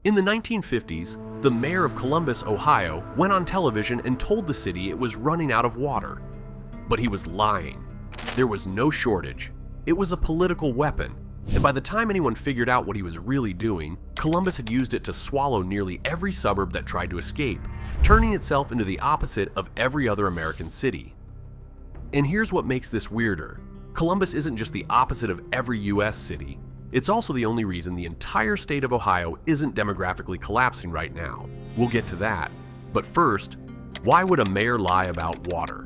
In the 1950s, the mayor of Columbus, Ohio, went on television and told the city it was running out of water. But he was lying. There was no shortage. It was a political weapon, and by the time anyone figured out what he was really doing, Columbus had used it to swallow nearly every suburb that tried to escape, turning itself into the opposite of every other American city. And here's what makes this weirder. Columbus isn't just the opposite of every US city. It's also the only reason the entire state of Ohio isn't demographically collapsing right now. We'll get to that. But first, why would a mayor lie about water?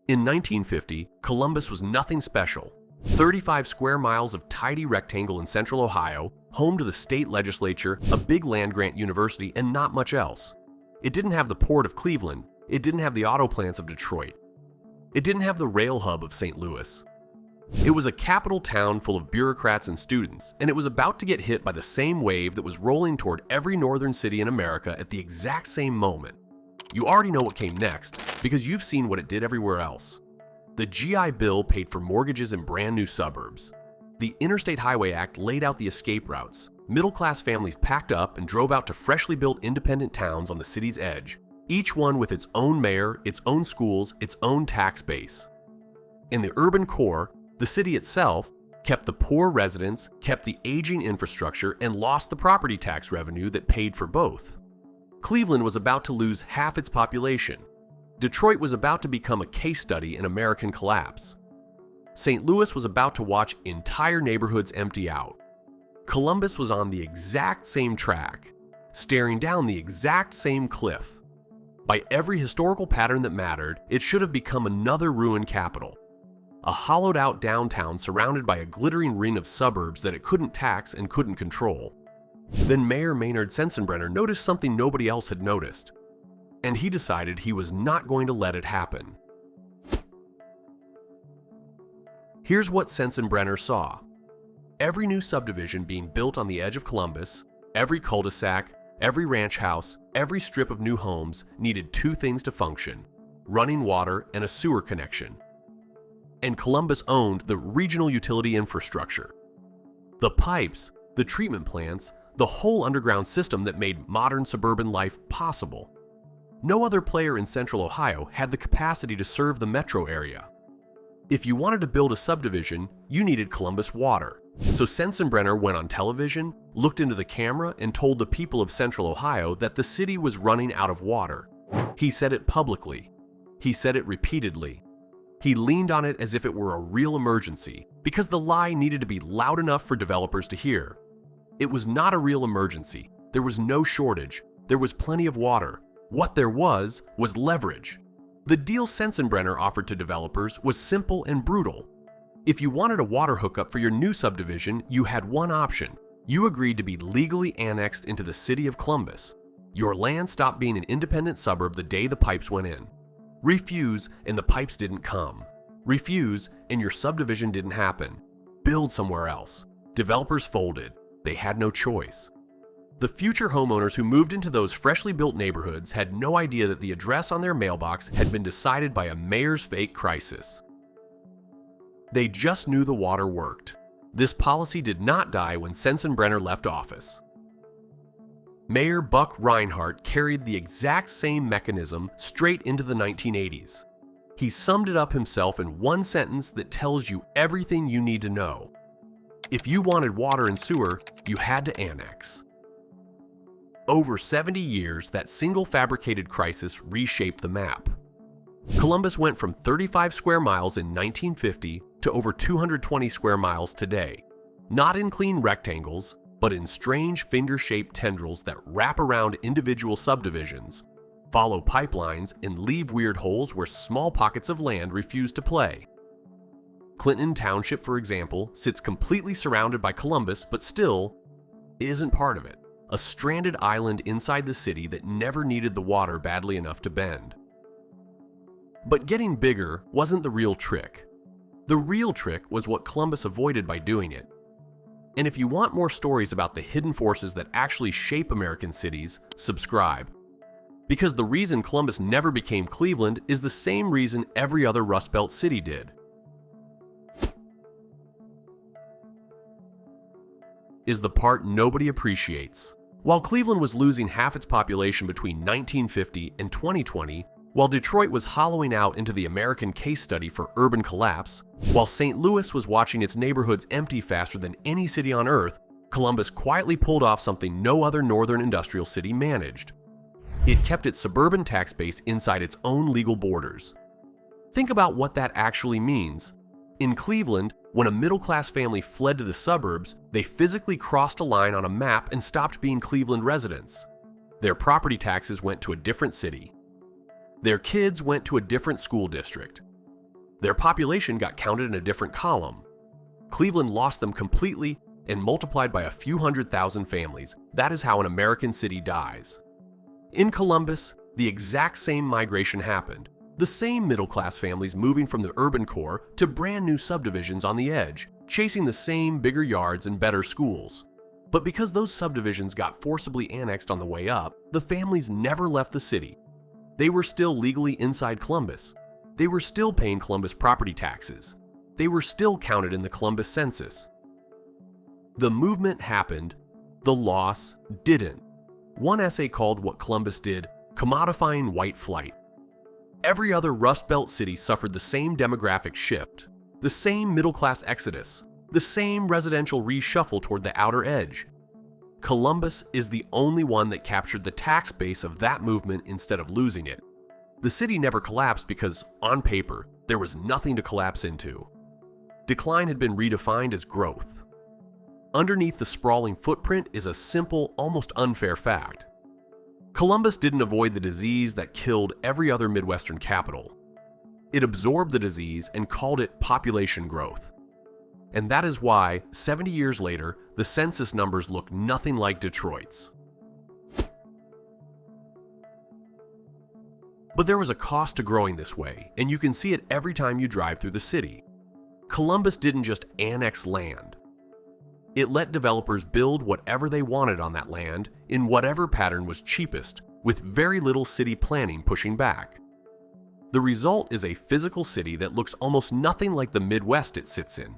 In 1950, Columbus was nothing special. 35 square miles of tidy rectangle in central Ohio, home to the state legislature, a big land-grant university, and not much else. It didn't have the port of Cleveland. It didn't have the auto plants of Detroit. It didn't have the rail hub of St. Louis. It was a capital town full of bureaucrats and students, and it was about to get hit by the same wave that was rolling toward every northern city in America at the exact same moment. You already know what came next, because you've seen what it did everywhere else. The GI Bill paid for mortgages in brand new suburbs. The Interstate Highway Act laid out the escape routes. Middle-class families packed up and drove out to freshly built independent towns on the city's edge, each one with its own mayor, its own schools, its own tax base. In the urban core, the city itself kept the poor residents, kept the aging infrastructure, and lost the property tax revenue that paid for both. Cleveland was about to lose half its population. Detroit was about to become a case study in American collapse. St. Louis was about to watch entire neighborhoods empty out. Columbus was on the exact same track, staring down the exact same cliff. By every historical pattern that mattered, it should have become another ruined capital. A hollowed-out downtown surrounded by a glittering ring of suburbs that it couldn't tax and couldn't control. Then Mayor Maynard Sensenbrenner noticed something nobody else had noticed, and he decided he was not going to let it happen. Here's what Sensenbrenner saw. Every new subdivision being built on the edge of Columbus, every cul-de-sac, every ranch house, every strip of new homes needed two things to function: running water and a sewer connection. And Columbus owned the regional utility infrastructure. The pipes, the treatment plants, the whole underground system that made modern suburban life possible. No other player in central Ohio had the capacity to serve the metro area. If you wanted to build a subdivision, you needed Columbus water. So Sensenbrenner went on television, looked into the camera, and told the people of central Ohio that the city was running out of water. He said it publicly. He said it repeatedly. He leaned on it as if it were a real emergency, because the lie needed to be loud enough for developers to hear. It was not a real emergency. There was no shortage. There was plenty of water. What there was leverage. The deal Sensenbrenner offered to developers was simple and brutal. If you wanted a water hookup for your new subdivision, you had one option. You agreed to be legally annexed into the city of Columbus. Your land stopped being an independent suburb the day the pipes went in. Refuse, and the pipes didn't come. Refuse, and your subdivision didn't happen. Build somewhere else. Developers folded. They had no choice. The future homeowners who moved into those freshly built neighborhoods had no idea that the address on their mailbox had been decided by a mayor's fake crisis. They just knew the water worked. This policy did not die when Sensenbrenner left office. Mayor Buck Reinhardt carried the exact same mechanism straight into the 1980s. He summed it up himself in one sentence that tells you everything you need to know. If you wanted water and sewer, you had to annex. Over 70 years, that single fabricated crisis reshaped the map. Columbus went from 35 square miles in 1950 to over 220 square miles today, not in clean rectangles, but in strange finger-shaped tendrils that wrap around individual subdivisions, follow pipelines, and leave weird holes where small pockets of land refuse to play. Clinton Township, for example, sits completely surrounded by Columbus, but still isn't part of it, a stranded island inside the city that never needed the water badly enough to bend. But getting bigger wasn't the real trick. The real trick was what Columbus avoided by doing it. And if you want more stories about the hidden forces that actually shape American cities, subscribe. Because the reason Columbus never became Cleveland is the same reason every other Rust Belt city did. is the part nobody appreciates. While Cleveland was losing half its population between 1950 and 2020, while Detroit was hollowing out into the American case study for urban collapse, while St. Louis was watching its neighborhoods empty faster than any city on Earth, Columbus quietly pulled off something no other northern industrial city managed. It kept its suburban tax base inside its own legal borders. Think about what that actually means. In Cleveland, when a middle-class family fled to the suburbs, they physically crossed a line on a map and stopped being Cleveland residents. Their property taxes went to a different city. Their kids went to a different school district. Their population got counted in a different column. Cleveland lost them completely and multiplied by a few 100,000 families. That is how an American city dies. In Columbus, the exact same migration happened. The same middle-class families moving from the urban core to brand new subdivisions on the edge, chasing the same bigger yards and better schools. But because those subdivisions got forcibly annexed on the way up, the families never left the city. They were still legally inside Columbus. They were still paying Columbus property taxes. They were still counted in the Columbus census. The movement happened, the loss didn't. One essay called what Columbus did, commodifying white flight. Every other Rust Belt city suffered the same demographic shift, the same middle-class exodus, the same residential reshuffle toward the outer edge. Columbus is the only one that captured the tax base of that movement instead of losing it. The city never collapsed because, on paper, there was nothing to collapse into. Decline had been redefined as growth. Underneath the sprawling footprint is a simple, almost unfair fact. Columbus didn't avoid the disease that killed every other Midwestern capital. It absorbed the disease and called it population growth. And that is why, 70 years later, the census numbers look nothing like Detroit's. But there was a cost to growing this way, and you can see it every time you drive through the city. Columbus didn't just annex land. It let developers build whatever they wanted on that land in whatever pattern was cheapest, with very little city planning pushing back. The result is a physical city that looks almost nothing like the Midwest it sits in.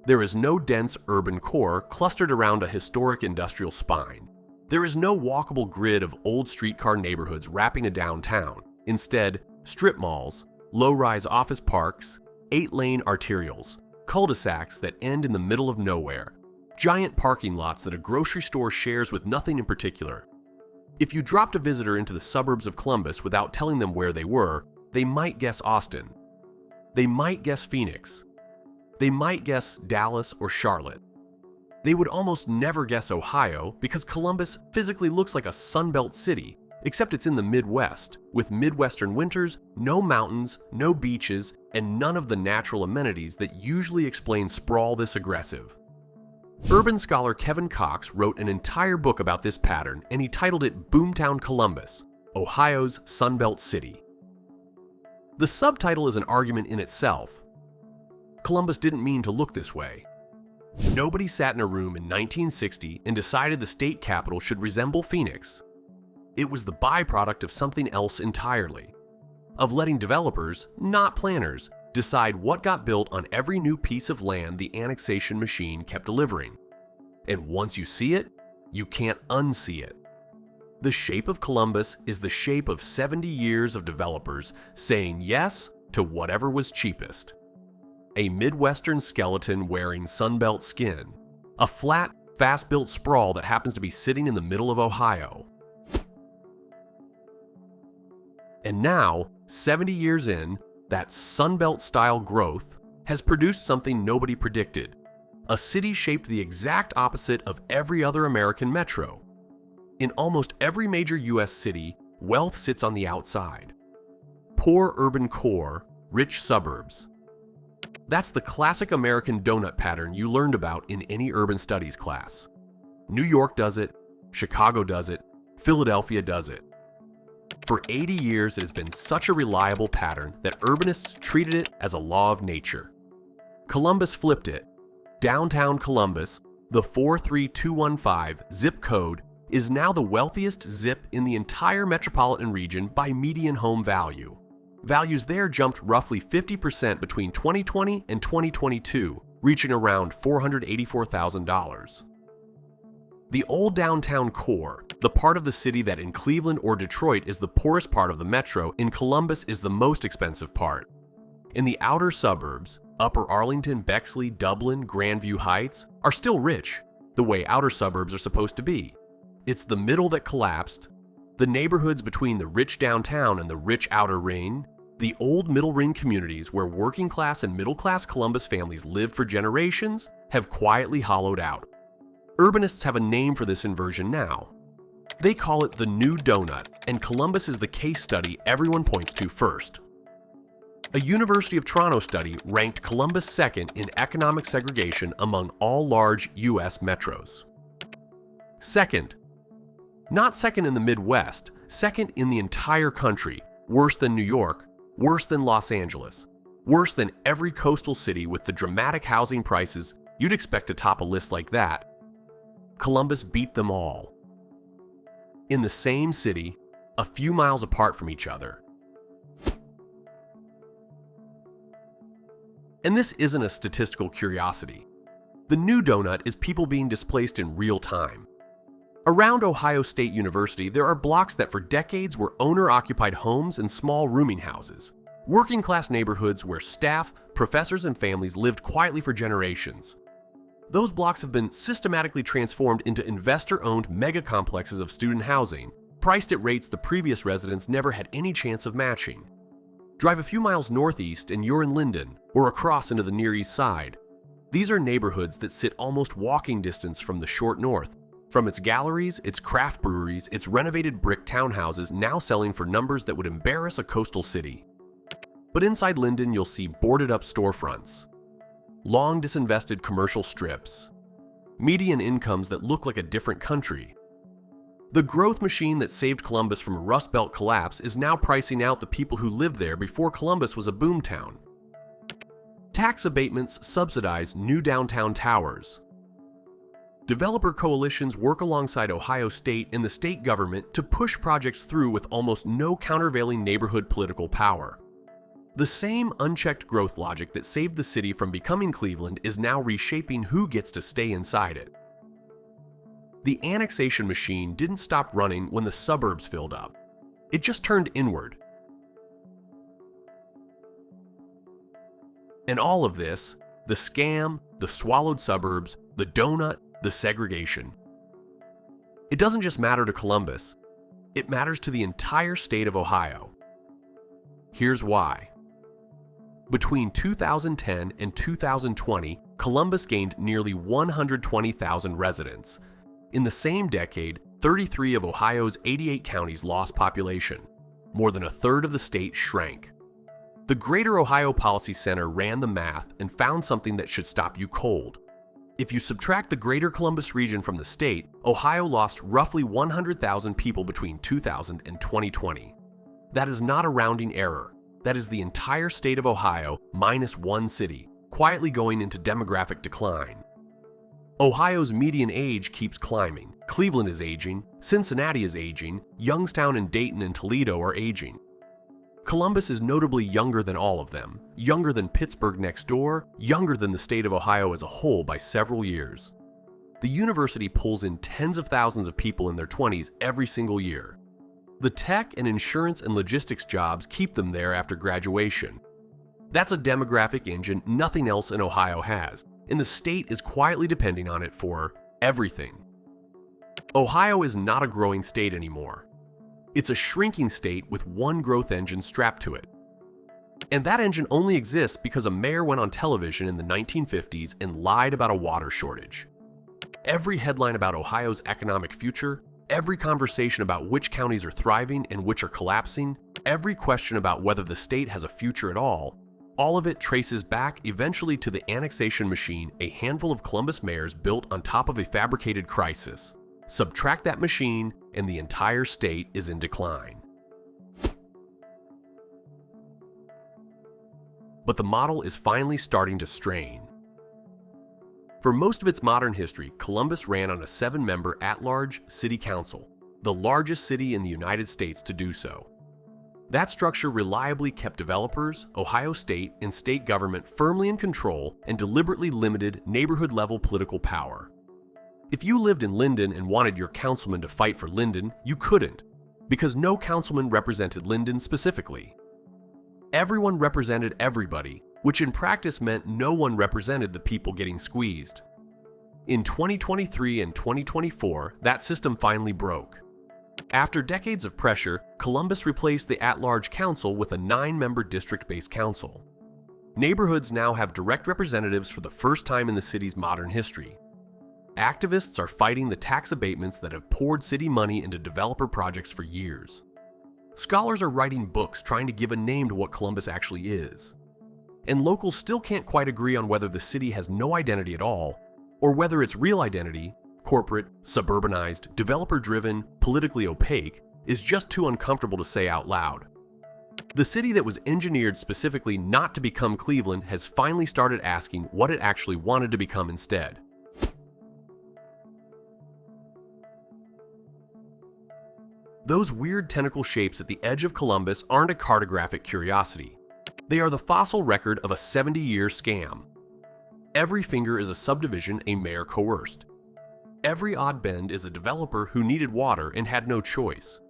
There is no dense urban core clustered around a historic industrial spine. There is no walkable grid of old streetcar neighborhoods wrapping a downtown. Instead, strip malls, low-rise office parks, 8-lane arterials, cul-de-sacs that end in the middle of nowhere, giant parking lots that a grocery store shares with nothing in particular. If you dropped a visitor into the suburbs of Columbus without telling them where they were, they might guess Austin. They might guess Phoenix. They might guess Dallas or Charlotte. They would almost never guess Ohio because Columbus physically looks like a sunbelt city, except it's in the Midwest, with Midwestern winters, no mountains, no beaches, and none of the natural amenities that usually explain sprawl this aggressive. Urban scholar Kevin Cox wrote an entire book about this pattern, and he titled it Boomtown Columbus, Ohio's Sunbelt City. The subtitle is an argument in itself. Columbus didn't mean to look this way. Nobody sat in a room in 1960 and decided the state capital should resemble Phoenix. It was the byproduct of something else entirely. Of letting developers, not planners, decide what got built on every new piece of land the annexation machine kept delivering. And once you see it, you can't unsee it. The shape of Columbus is the shape of 70 years of developers saying yes to whatever was cheapest. A Midwestern skeleton wearing sunbelt skin. A flat, fast-built sprawl that happens to be sitting in the middle of Ohio. And now, 70 years in, that sunbelt-style growth has produced something nobody predicted. A city shaped the exact opposite of every other American metro. In almost every major US city, wealth sits on the outside. Poor urban core, rich suburbs. That's the classic American donut pattern you learned about in any urban studies class. New York does it, Chicago does it, Philadelphia does it. For 80 years, it has been such a reliable pattern that urbanists treated it as a law of nature. Columbus flipped it. Downtown Columbus, the 43215 zip code, is now the wealthiest zip in the entire metropolitan region by median home value. Values there jumped roughly 50% between 2020 and 2022, reaching around $484,000. The old downtown core, the part of the city that in Cleveland or Detroit is the poorest part of the metro, in Columbus is the most expensive part. In the outer suburbs, Upper Arlington, Bexley, Dublin, Grandview Heights, are still rich, the way outer suburbs are supposed to be. It's the middle that collapsed, the neighborhoods between the rich downtown and the rich outer ring, the old middle ring communities where working class and middle class Columbus families lived for generations, have quietly hollowed out. Urbanists have a name for this inversion now. They call it the New Donut, and Columbus is the case study everyone points to first. A University of Toronto study ranked Columbus second in economic segregation among all large U.S. metros. Second, not second in the Midwest, second in the entire country, worse than New York, worse than Los Angeles, worse than every coastal city with the dramatic housing prices you'd expect to top a list like that. Columbus beat them all. In the same city, a few miles apart from each other. And this isn't a statistical curiosity. The new donut is people being displaced in real time. Around Ohio State University, there are blocks that for decades were owner-occupied homes and small rooming houses, working-class neighborhoods where staff, professors, and families lived quietly for generations. Those blocks have been systematically transformed into investor-owned mega-complexes of student housing, priced at rates the previous residents never had any chance of matching. Drive a few miles northeast and you're in Linden, or across into the Near East Side. These are neighborhoods that sit almost walking distance from the short north, from its galleries, its craft breweries, its renovated brick townhouses now selling for numbers that would embarrass a coastal city. But inside Linden, you'll see boarded-up storefronts, long disinvested commercial strips, median incomes that look like a different country. The growth machine that saved Columbus from a Rust Belt collapse is now pricing out the people who lived there before Columbus was a boomtown. Tax abatements subsidize new downtown towers. Developer coalitions work alongside Ohio State and the state government to push projects through with almost no countervailing neighborhood political power. The same unchecked growth logic that saved the city from becoming Cleveland is now reshaping who gets to stay inside it. The annexation machine didn't stop running when the suburbs filled up. It just turned inward. And all of this, the scam, the swallowed suburbs, the donut, the segregation. It doesn't just matter to Columbus. It matters to the entire state of Ohio. Here's why. Between 2010 and 2020, Columbus gained nearly 120,000 residents. In the same decade, 33 of Ohio's 88 counties lost population. More than a third of the state shrank. The Greater Ohio Policy Center ran the math and found something that should stop you cold. If you subtract the Greater Columbus region from the state, Ohio lost roughly 100,000 people between 2000 and 2020. That is not a rounding error. That is the entire state of Ohio minus one city, quietly going into demographic decline. Ohio's median age keeps climbing. Cleveland is aging, Cincinnati is aging, Youngstown and Dayton and Toledo are aging. Columbus is notably younger than all of them, younger than Pittsburgh next door, younger than the state of Ohio as a whole by several years. The university pulls in tens of thousands of people in their 20s every single year. The tech and insurance and logistics jobs keep them there after graduation. That's a demographic engine nothing else in Ohio has, and the state is quietly depending on it for everything. Ohio is not a growing state anymore. It's a shrinking state with one growth engine strapped to it. And that engine only exists because a mayor went on television in the 1950s and lied about a water shortage. Every headline about Ohio's economic future, every conversation about which counties are thriving and which are collapsing, every question about whether the state has a future at all of it traces back eventually to the annexation machine a handful of Columbus mayors built on top of a fabricated crisis. Subtract that machine, and the entire state is in decline. But the model is finally starting to strain. For most of its modern history, Columbus ran on a 7-member at-large city council, the largest city in the United States to do so. That structure reliably kept developers, Ohio State, and state government firmly in control and deliberately limited neighborhood-level political power. If you lived in Linden and wanted your councilman to fight for Linden, you couldn't, because no councilman represented Linden specifically. Everyone represented everybody, which in practice meant no one represented the people getting squeezed. In 2023 and 2024, that system finally broke. After decades of pressure, Columbus replaced the at-large council with a 9-member district-based council. Neighborhoods now have direct representatives for the first time in the city's modern history. Activists are fighting the tax abatements that have poured city money into developer projects for years. Scholars are writing books trying to give a name to what Columbus actually is. And locals still can't quite agree on whether the city has no identity at all, or whether its real identity, corporate, suburbanized, developer-driven, politically opaque, is just too uncomfortable to say out loud. The city that was engineered specifically not to become Cleveland has finally started asking what it actually wanted to become instead. Those weird tentacle shapes at the edge of Columbus aren't a cartographic curiosity. They are the fossil record of a 70-year scam. Every finger is a subdivision a mayor coerced. Every odd bend is a developer who needed water and had no choice.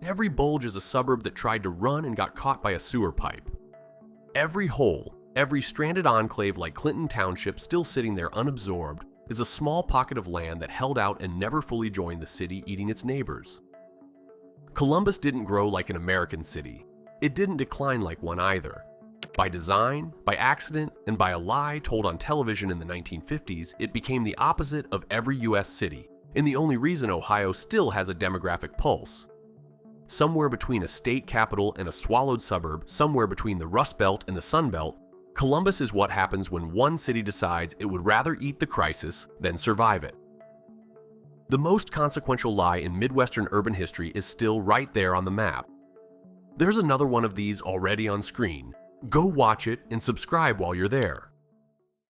Every bulge is a suburb that tried to run and got caught by a sewer pipe. Every hole, every stranded enclave like Clinton Township still sitting there unabsorbed, is a small pocket of land that held out and never fully joined the city eating its neighbors. Columbus didn't grow like an American city. It didn't decline like one either. By design, by accident, and by a lie told on television in the 1950s, it became the opposite of every US city, and the only reason Ohio still has a demographic pulse. Somewhere between a state capital and a swallowed suburb, somewhere between the Rust Belt and the Sun Belt, Columbus is what happens when one city decides it would rather eat the crisis than survive it. The most consequential lie in Midwestern urban history is still right there on the map. There's another one of these already on screen. Go watch it and subscribe while you're there.